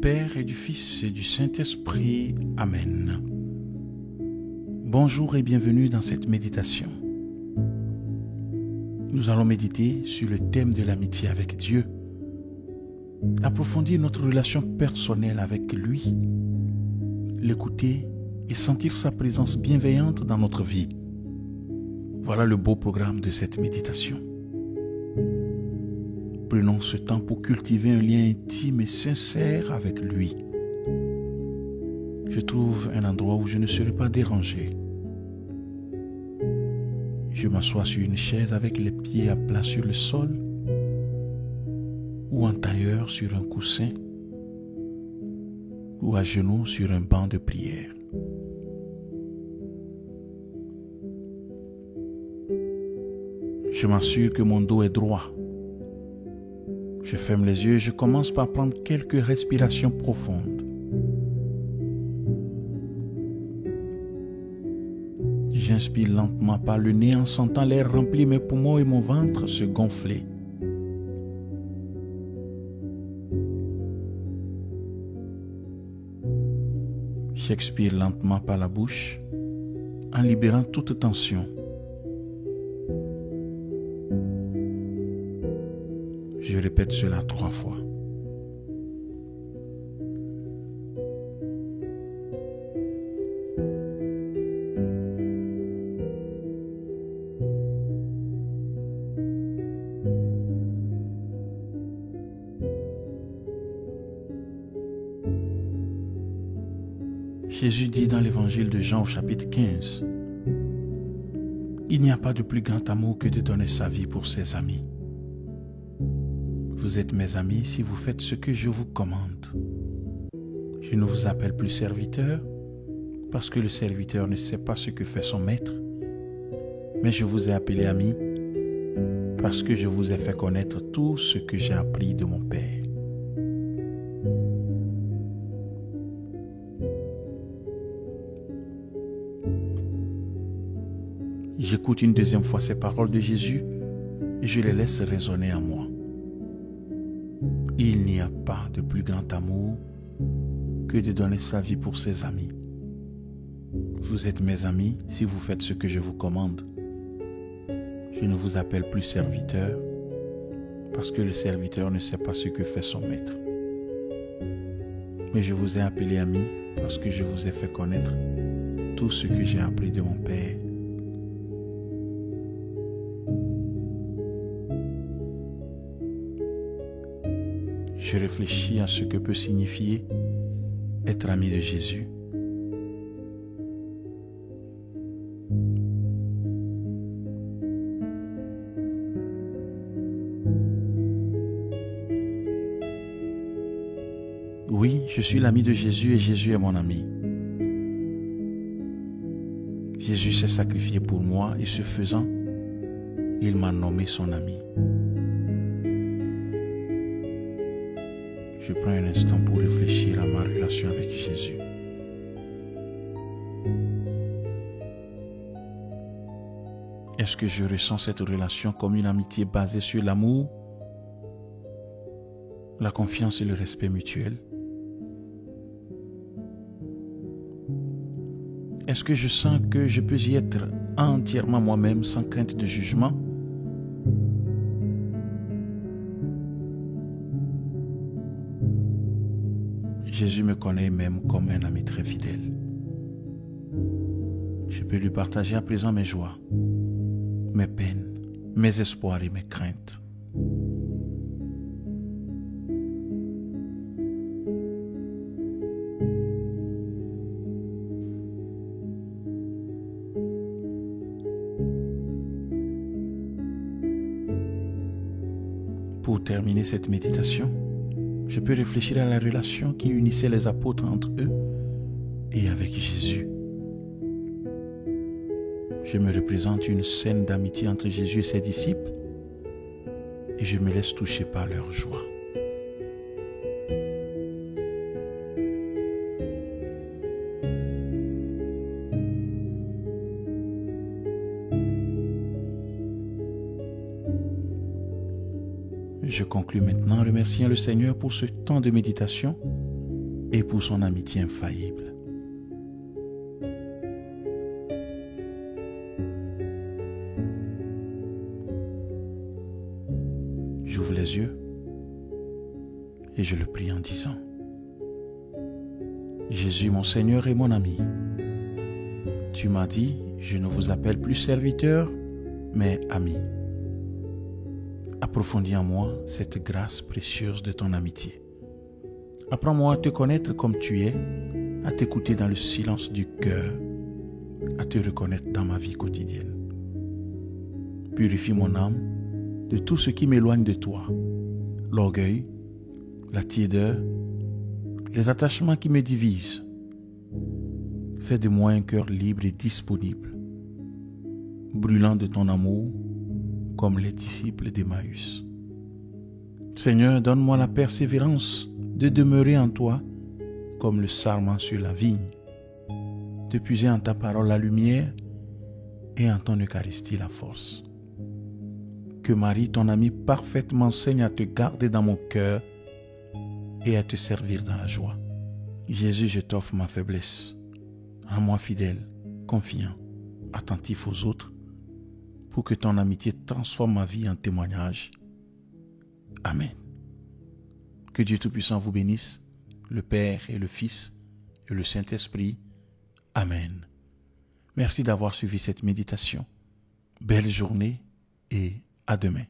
Père et du Fils et du Saint-Esprit. Amen. Bonjour et bienvenue dans cette méditation. Nous allons méditer sur le thème de l'amitié avec Dieu, approfondir notre relation personnelle avec lui, l'écouter et sentir sa présence bienveillante dans notre vie. Voilà le beau programme de cette méditation. Prenons ce temps pour cultiver un lien intime et sincère avec lui. Je trouve un endroit où je ne serai pas dérangé. Je m'assois sur une chaise avec les pieds à plat sur le sol ou en tailleur sur un coussin ou à genoux sur un banc de prière. Je m'assure que mon dos est droit. Je ferme les yeux et je commence par prendre quelques respirations profondes. J'inspire lentement par le nez en sentant l'air remplir mes poumons et mon ventre se gonfler. J'expire lentement par la bouche en libérant toute tension. Je répète cela 3 fois. Jésus dit dans l'évangile de Jean au chapitre 15, « Il n'y a pas de plus grand amour que de donner sa vie pour ses amis. Vous êtes mes amis si vous faites ce que je vous commande. Je ne vous appelle plus serviteur, parce que le serviteur ne sait pas ce que fait son maître, mais je vous ai appelé amis, parce que je vous ai fait connaître tout ce que j'ai appris de mon Père. » J'écoute une deuxième fois ces paroles de Jésus et je les laisse résonner en moi. Il n'y a pas de plus grand amour que de donner sa vie pour ses amis. Vous êtes mes amis si vous faites ce que je vous commande. Je ne vous appelle plus serviteur parce que le serviteur ne sait pas ce que fait son maître. Mais je vous ai appelé amis parce que je vous ai fait connaître tout ce que j'ai appris de mon Père. Je réfléchis à ce que peut signifier être ami de Jésus. Oui, je suis l'ami de Jésus et Jésus est mon ami. Jésus s'est sacrifié pour moi et ce faisant, il m'a nommé son ami. Je prends un instant pour réfléchir à ma relation avec Jésus. Est-ce que je ressens cette relation comme une amitié basée sur l'amour, la confiance et le respect mutuel? Est-ce que je sens que je peux y être entièrement moi-même sans crainte de jugement? Jésus me connaît même comme un ami très fidèle. Je peux lui partager à présent mes joies, mes peines, mes espoirs et mes craintes. Pour terminer cette méditation, je peux réfléchir à la relation qui unissait les apôtres entre eux et avec Jésus. Je me représente une scène d'amitié entre Jésus et ses disciples et je me laisse toucher par leur joie. Je conclus maintenant en remerciant le Seigneur pour ce temps de méditation et pour son amitié infaillible. J'ouvre les yeux et je le prie en disant: Jésus, mon Seigneur et mon ami, tu m'as dit, je ne vous appelle plus serviteur, mais ami. Approfondis en moi cette grâce précieuse de ton amitié. Apprends-moi à te connaître comme tu es, à t'écouter dans le silence du cœur, à te reconnaître dans ma vie quotidienne. Purifie mon âme de tout ce qui m'éloigne de toi, l'orgueil, la tiédeur, les attachements qui me divisent. Fais de moi un cœur libre et disponible, brûlant de ton amour comme les disciples d'Emmaüs. Seigneur, donne-moi la persévérance de demeurer en toi comme le sarment sur la vigne, de puiser en ta parole la lumière et en ton Eucharistie la force. Que Marie, ton amie parfaite, m'enseigne à te garder dans mon cœur et à te servir dans la joie. Jésus, je t'offre ma faiblesse. Rends-moi fidèle, confiant, attentif aux autres, pour que ton amitié transforme ma vie en témoignage. Amen. Que Dieu Tout-Puissant vous bénisse, le Père et le Fils et le Saint-Esprit. Amen. Merci d'avoir suivi cette méditation. Belle journée et à demain.